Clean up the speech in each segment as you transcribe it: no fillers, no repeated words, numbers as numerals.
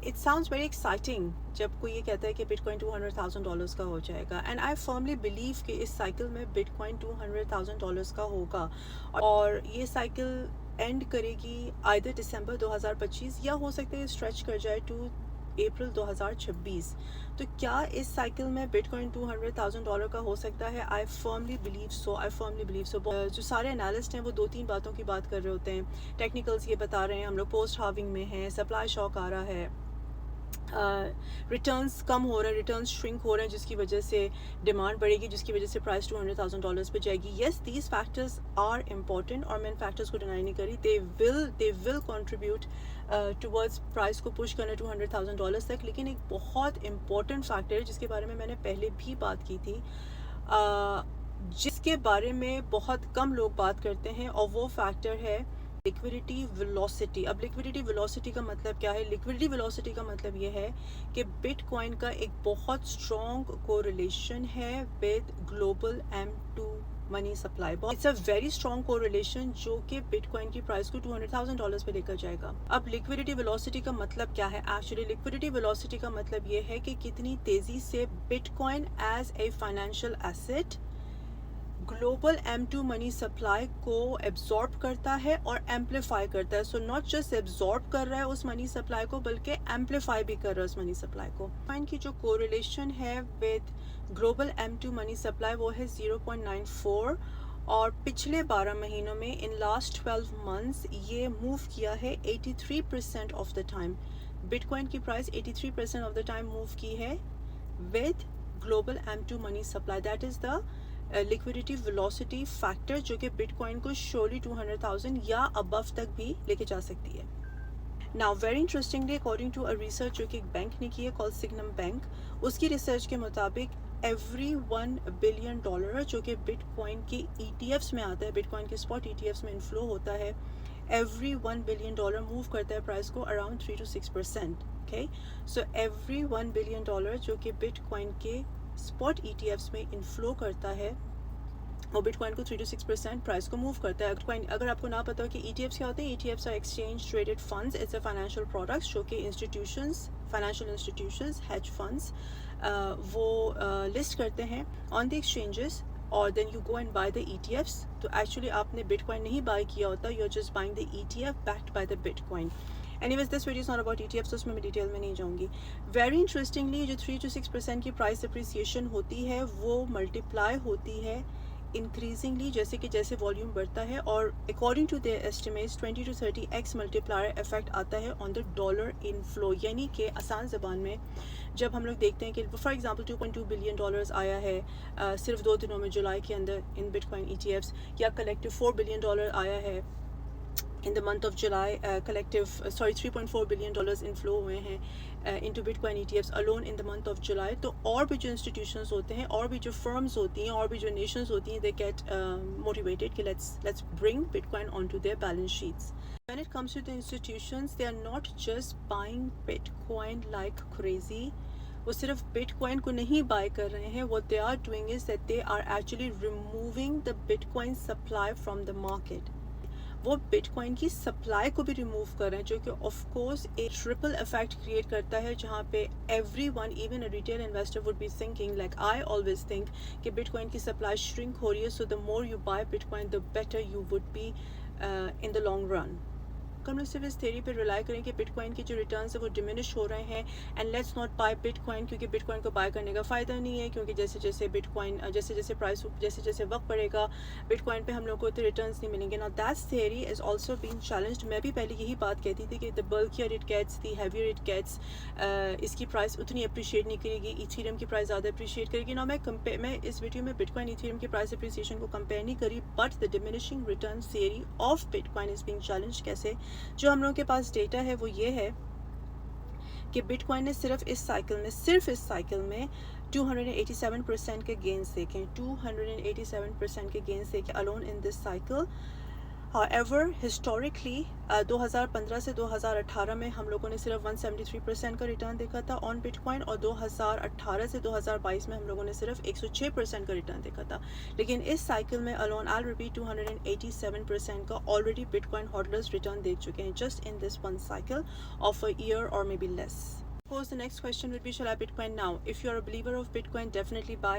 It sounds very exciting جب کوئی یہ کہتا ہے کہ بٹ کوائن $200,000 کا ہو جائے گا, اینڈ آئی فرملی بلیو کہ اس سائیکل میں بٹ کوائن $200,000 کا ہوگا, اور یہ سائیکل اینڈ کرے گی آئدر دسمبر 2025 یا ہو سکتا ہے اسٹریچ کر جائے ٹو اپریل 2026. تو کیا اس سائیکل میں بٹ کوائن $200,000 کا ہو سکتا ہے؟ آئی فرملی بلیو سو. جو سارے انالسٹ ہیں وہ 2-3 باتوں کی بات کر رہے ہوتے ہیں. ٹیکنیکلز یہ بتا رہے ہیں ہم لوگ پوسٹ ہاونگ میں ہیں, سپلائی شاک آ رہا ہے, ریٹرنز کم ہو رہے ہیں, ریٹرنز شرنک ہو رہے ہیں, جس کی وجہ سے ڈیمانڈ بڑھے گی, جس کی وجہ سے پرائس $200,000 پہ جائے گی. یس, دیز فیکٹرز آر امپورٹنٹ, اور میں ان فیکٹرز کو ڈینائی نہیں کری. دے ول کنٹریبیوٹ ٹورڈز پرائس کو پش کرنا $200,000 تک. لیکن ایک بہت امپورٹنٹ فیکٹر ہے جس کے بارے میں نے پہلے بھی بات کی تھی, جس کے بارے میں بہت کم لوگ بات کرتے ہیں, اور وہ فیکٹر ہے لیکویڈیٹی ویلوسٹی. اب لیکویڈیٹی ویلوسٹی کا مطلب کیا ہے؟ لیکویڈیٹی ویلوسٹی کا مطلب یہ ہے کہ بٹ کوائن کا ایک بہت اسٹرانگ کوریلیشن ہے with global M2 money supply. It's a very strong correlation جو کہ بٹ کوائن کی پرائس کو $200,000 پہ لے کر جائے گا. اب لیکویڈیٹی ویلوسٹی کا مطلب کیا ہے؟ ایکچولی لیکویڈیٹی ویلوسٹی کا مطلب یہ ہے کہ کتنی تیزی سے bitcoin as a financial asset global M2 money supply کو ایبزارب کرتا ہے اور ایمپلیفائی کرتا ہے. سو ناٹ جسٹ ایبزارب کر رہا ہے اس منی سپلائی کو, بلکہ ایمپلیفائی بھی کر رہا ہے اس منی سپلائی کو. کوائن کی جو کوریلیشن ہے with global M2 money supply وہ ہے 0.94, اور پچھلے 12 مہینوں میں ان لاسٹ 12 منتھس یہ موو کیا ہے 83% of the time. Bitcoin کی price 83% of the time move کی ہے with global M2 money supply. That is the liquidity velocity factor جو کہ بٹ کوائن کو شیورلی 200,000 یا ابو تک بھی لے کے جا سکتی ہے. Now very interestingly according to a research جو کہ ایک بینک نے کی ہے called Sygnum Bank, اس کی ریسرچ کے مطابق every $1 billion جو کہ بٹ کوائن کے ETFs میں آتا ہے, بٹ کوائن کے اسپاٹ ETFs میں انفلو ہوتا ہے, every $1 billion موو کرتا ہے پرائس کو around 3 to 6%. Okay, so every $1 billion جو کہ بٹ کوائن کے اسپاٹ ETFs میں انفلو کرتا ہے, اور بٹ کوائن کو 3 to 6% پرائس کو موو کرتا ہے. اگر آپ کو نہ پتا ہو کہ ETFs کیا ہوتے ہیں, ETFs are exchange traded funds. It's a financial products جو کہ فائنینشیل انسٹیٹیوشنز, ہیج فنڈز وہ لسٹ کرتے ہیں آن دی ایکسچینجز, اور then you go and buy the ETFs. تو ایکچولی آپ نے بٹ کوائن نہیں بائی کیا ہوتا, you are just buying the ETF backed by the bitcoin. Anyways, this video is not about ETFs, تو اس میں detail میں نہیں جاؤں گی. Very interestingly جو 3 to 6% کی پرائس اپریسیشن ہوتی ہے وہ ملٹیپلائی ہوتی ہے انکریزنگلی جیسے والیوم بڑھتا ہے, اور according to their estimates 20 to 30x multiplier effect آتا ہے آن دا ڈالر ان فلو. یعنی کہ آسان زبان میں جب ہم لوگ دیکھتے ہیں کہ فار ایگزامپل $2.2 بلین آیا ہے صرف 2 دنوں میں جولائی کے اندر ان بٹ کوائن ETFs, یا کلیکٹیو $4 بلین آیا ہے in the month of July, $3.4 billion inflow ہوئے ہیں into Bitcoin ETFs alone in the month of July. تو اور بھی جو institutions ہوتے ہیں, اور بھی جو firms ہوتی ہیں, اور بھی جو nations ہوتی ہیں, they get motivated کہ let's bring Bitcoin onto their balance sheets. When it comes to the institutions, they are not just buying Bitcoin like crazy. وہ صرف بٹ کوائن کو نہیں بائی کر رہے ہیں, what they are doing is that they are actually removing the Bitcoin supply from the market. وہ bitcoin کی supply کو بھی ریموو کر رہے ہیں, جو کہ آف کورس ایک ٹرپل افیکٹ کریٹ کرتا ہے, جہاں پہ everyone, even a retail investor would be thinking like I always think کہ بٹ کوائن کی سپلائی شرنک ہو رہی ہے, so the more you buy bitcoin the better you would be in the long run. ہم لوگ صرف اس theory پہ rely کریں کہ بٹ کوائن کے جو ریٹرنس ہیں وہ ڈیمینش ہو رہے ہیں, and let's not by but coin, کیونکہ بٹ کوائن کو بائی کرنے کا فائدہ نہیں ہے, کیونکہ جیسے بٹ کوائن جیسے پرائس جیسے وقت پڑے گا بٹ کوائن پہ ہم لوگ کو ریٹرنس نہیں ملیں گے. نا that's theory is also been challenged. میں بھی پہلے یہی بات کہتی تھی کہ the bulkier it gets, the heavier it gets, اس کی پرائس اتنی اپریشیٹ نہیں کرے گی, ایتھیریم کی پرائس زیادہ اپریشیٹ کرے گی. نا میں اس ویڈیو میں بٹ کوائن ایتھیریم کی پرائس اپریسیشن کو کمپیئر نہیں کری, but the diminishing return theory of but coin is being challenged. کیسے؟ جو ہم لوگوں کے پاس ڈیٹا ہے وہ یہ ہے کہ بٹ کوائن نے صرف اس سائیکل میں 287% کے گینز دیکھیں, 287% کے گینز دیکھیں alone in this cycle. However, historically 2015 سے 2018 میں ہم لوگوں نے صرف 173% کا ریٹرن دیکھا تھا آن بٹ کوائن, اور 2018 سے 2022 میں ہم لوگوں نے صرف 106% کا ریٹرن دیکھا تھا. لیکن اس سائیکل میں alone I'll repeat 287% کا already but coin holders return دیکھ چکے ہیں, just in this one cycle of a year or maybe less. Of course, the next question would be, shall I Bitcoin now? If you're a believer of Bitcoin, definitely buy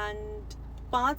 And 5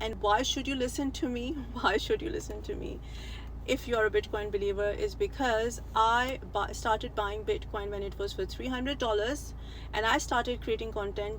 And why should you listen to me? Why should you listen to me? If you're a Bitcoin believer, is because I started buying Bitcoin when it was for $300, and I started creating content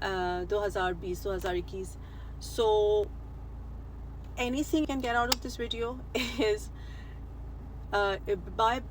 2020-2021. So anything you can get out of this video is buy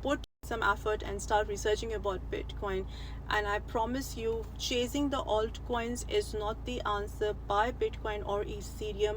put some effort and start researching about Bitcoin. And I promise you, chasing the altcoins is not the answer. Buy Bitcoin or Ethereum.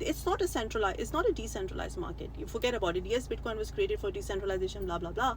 it's not a centralized, it's not a decentralized market. You forget about it. Yes, Bitcoin was created for decentralization, blah blah blah,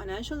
financial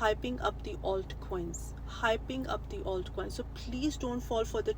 hyping up the altcoins. So please don't fall for the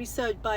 research, by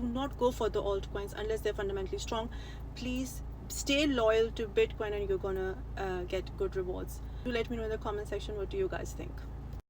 Do not go for the altcoins unless they're fundamentally strong. Please stay loyal to Bitcoin and you're gonna get good rewards. Do let me know in the comment section, what do you guys think?